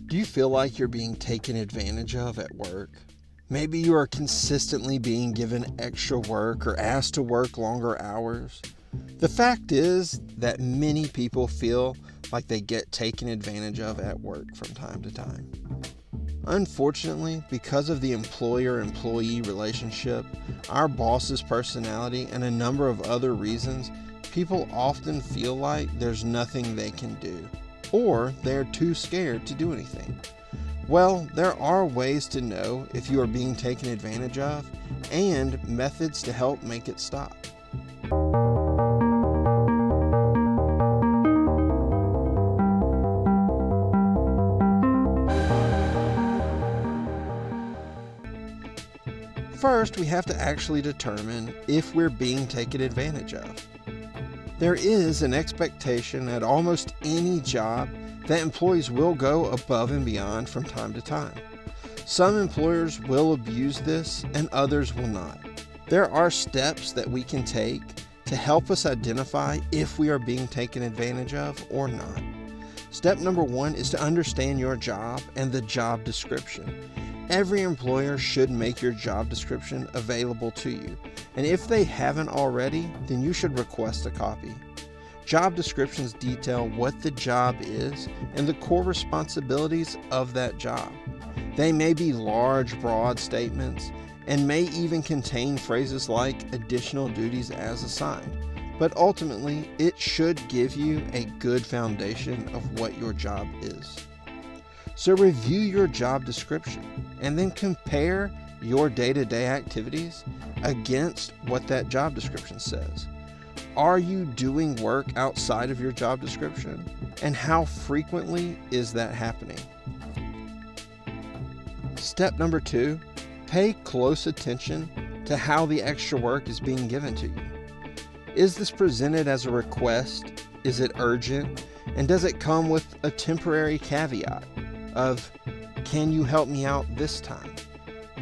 Do you feel like you're being taken advantage of at work? Maybe you are consistently being given extra work or asked to work longer hours. The fact is that many people feel like they get taken advantage of at work from time to time. Unfortunately, because of the employer-employee relationship, our boss's personality, and a number of other reasons, people often feel like there's nothing they can do, or they're too scared to do anything. Well, there are ways to know if you are being taken advantage of, and methods to help make it stop. First, we have to actually determine if we're being taken advantage of. There is an expectation at almost any job that employees will go above and beyond from time to time. Some employers will abuse this and others will not. There are steps that we can take to help us identify if we are being taken advantage of or not. Step number 1 is to understand your job and the job description. Every employer should make your job description available to you, and if they haven't already, then you should request a copy. Job descriptions detail what the job is and the core responsibilities of that job. They may be large, broad statements and may even contain phrases like additional duties as assigned, but ultimately it should give you a good foundation of what your job is. So review your job description and then compare your day-to-day activities against what that job description says. Are you doing work outside of your job description? And how frequently is that happening? Step number 2, pay close attention to how the extra work is being given to you. Is this presented as a request? Is it urgent? And does it come with a temporary caveat of, can you help me out this time?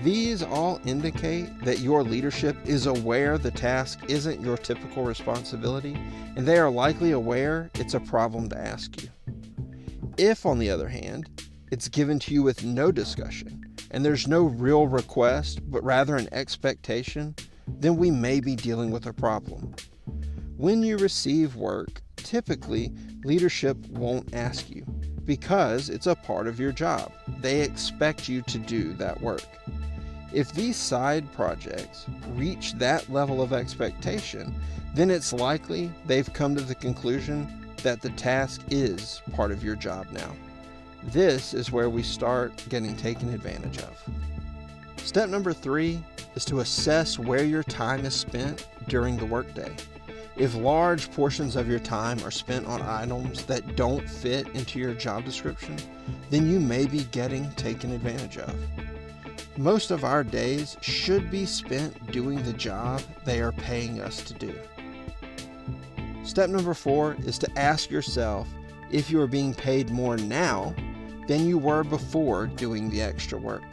These all indicate that your leadership is aware the task isn't your typical responsibility, and they are likely aware it's a problem to ask you. If, on the other hand, it's given to you with no discussion, and there's no real request, but rather an expectation, then we may be dealing with a problem. When you receive work, typically leadership won't ask you, because it's a part of your job. They expect you to do that work. If these side projects reach that level of expectation, then it's likely they've come to the conclusion that the task is part of your job now. This is where we start getting taken advantage of. Step number 3 is to assess where your time is spent during the workday. If large portions of your time are spent on items that don't fit into your job description, then you may be getting taken advantage of. Most of our days should be spent doing the job they are paying us to do. Step number 4 is to ask yourself if you are being paid more now than you were before doing the extra work.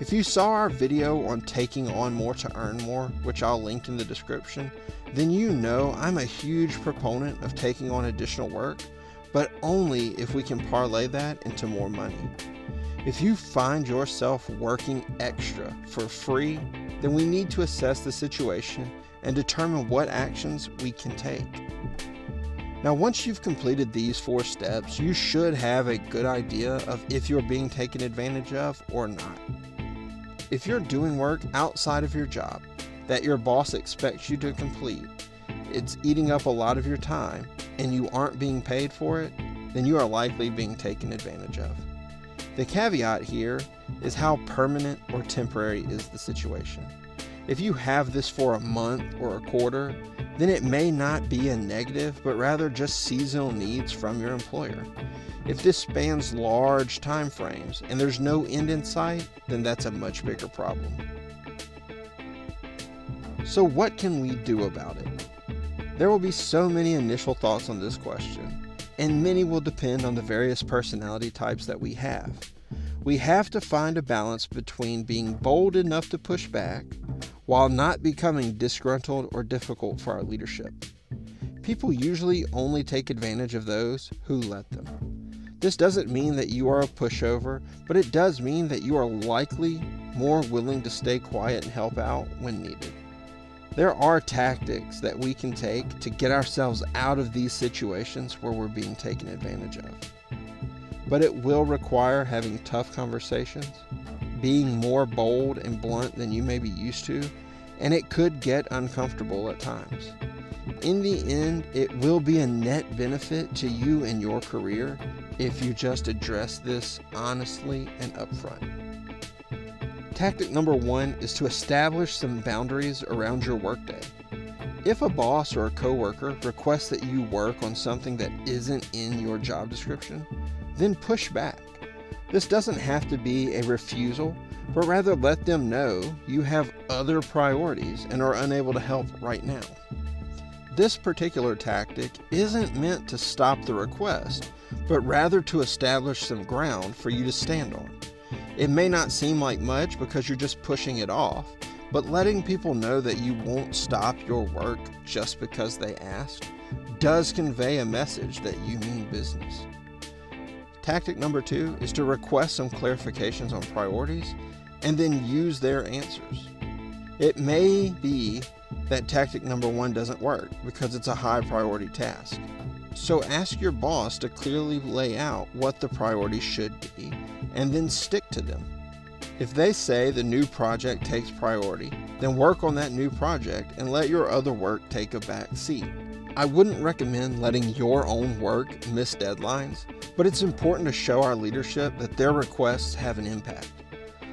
If you saw our video on taking on more to earn more, which I'll link in the description, then you know I'm a huge proponent of taking on additional work, but only if we can parlay that into more money. If you find yourself working extra for free, then we need to assess the situation and determine what actions we can take. Now, once you've completed these 4 steps, you should have a good idea of if you're being taken advantage of or not. If you're doing work outside of your job that your boss expects you to complete, it's eating up a lot of your time, and you aren't being paid for it, then you are likely being taken advantage of. The caveat here is how permanent or temporary is the situation. If you have this for a month or a quarter, then it may not be a negative, but rather just seasonal needs from your employer. If this spans large time frames and there's no end in sight, then that's a much bigger problem. So what can we do about it? There will be so many initial thoughts on this question, and many will depend on the various personality types that we have. We have to find a balance between being bold enough to push back while not becoming disgruntled or difficult for our leadership. People usually only take advantage of those who let them. This doesn't mean that you are a pushover, but it does mean that you are likely more willing to stay quiet and help out when needed. There are tactics that we can take to get ourselves out of these situations where we're being taken advantage of. But it will require having tough conversations, being more bold and blunt than you may be used to, and it could get uncomfortable at times. In the end, it will be a net benefit to you and your career if you just address this honestly and upfront. Tactic number 1 is to establish some boundaries around your workday. If a boss or a coworker requests that you work on something that isn't in your job description, then push back. This doesn't have to be a refusal, but rather let them know you have other priorities and are unable to help right now. This particular tactic isn't meant to stop the request, but rather to establish some ground for you to stand on. It may not seem like much because you're just pushing it off, but letting people know that you won't stop your work just because they asked does convey a message that you mean business. Tactic number 2 is to request some clarifications on priorities and then use their answers. It may be that tactic number 1 doesn't work because it's a high priority task. So ask your boss to clearly lay out what the priorities should be and then stick to them. If they say the new project takes priority, then work on that new project and let your other work take a back seat. I wouldn't recommend letting your own work miss deadlines, but it's important to show our leadership that their requests have an impact.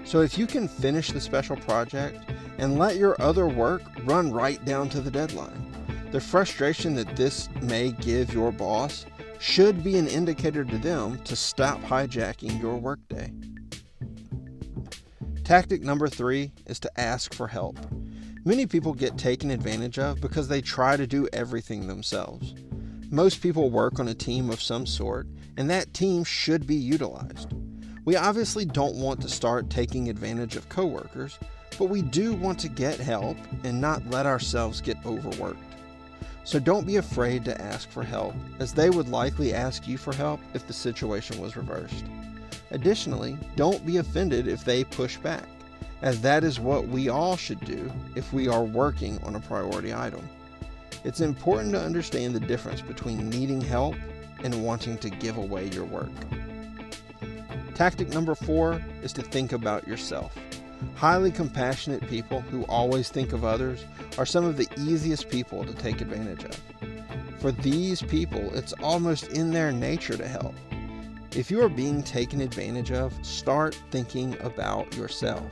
So if you can finish the special project and let your other work run right down to the deadline, the frustration that this may give your boss should be an indicator to them to stop hijacking your workday. Tactic number 3 is to ask for help. Many people get taken advantage of because they try to do everything themselves. Most people work on a team of some sort, and that team should be utilized. We obviously don't want to start taking advantage of coworkers, but we do want to get help and not let ourselves get overworked. So don't be afraid to ask for help, as they would likely ask you for help if the situation was reversed. Additionally, don't be offended if they push back, as that is what we all should do if we are working on a priority item. It's important to understand the difference between needing help and wanting to give away your work. Tactic number 4 is to think about yourself. Highly compassionate people who always think of others are some of the easiest people to take advantage of. For these people, it's almost in their nature to help. If you are being taken advantage of, start thinking about yourself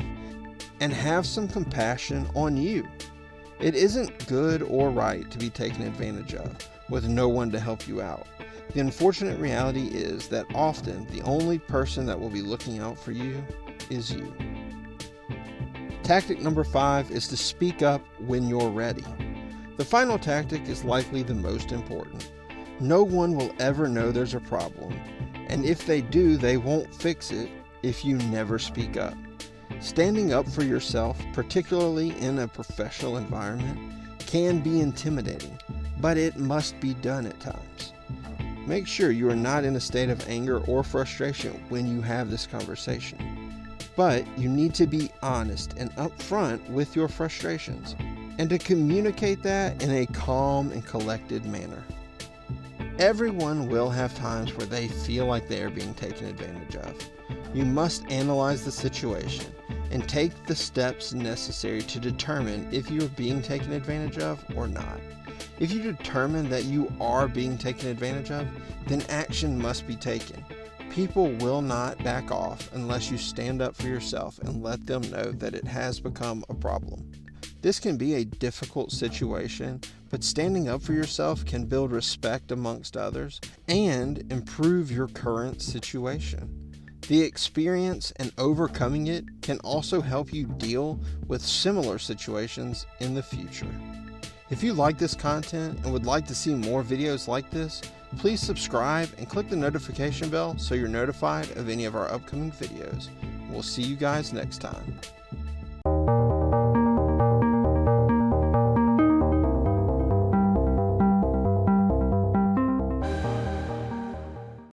and have some compassion on you. It isn't good or right to be taken advantage of with no one to help you out. The unfortunate reality is that often the only person that will be looking out for you is you. Tactic number 5 is to speak up when you're ready. The final tactic is likely the most important. No one will ever know there's a problem, and if they do, they won't fix it if you never speak up. Standing up for yourself, particularly in a professional environment, can be intimidating, but it must be done at times. Make sure you are not in a state of anger or frustration when you have this conversation. But you need to be honest and upfront with your frustrations and to communicate that in a calm and collected manner. Everyone will have times where they feel like they are being taken advantage of. You must analyze the situation and take the steps necessary to determine if you are being taken advantage of or not. If you determine that you are being taken advantage of, then action must be taken. People will not back off unless you stand up for yourself and let them know that it has become a problem. This can be a difficult situation, but standing up for yourself can build respect amongst others and improve your current situation. The experience and overcoming it can also help you deal with similar situations in the future. If you like this content and would like to see more videos like this, please subscribe and click the notification bell so you're notified of any of our upcoming videos. We'll see you guys next time.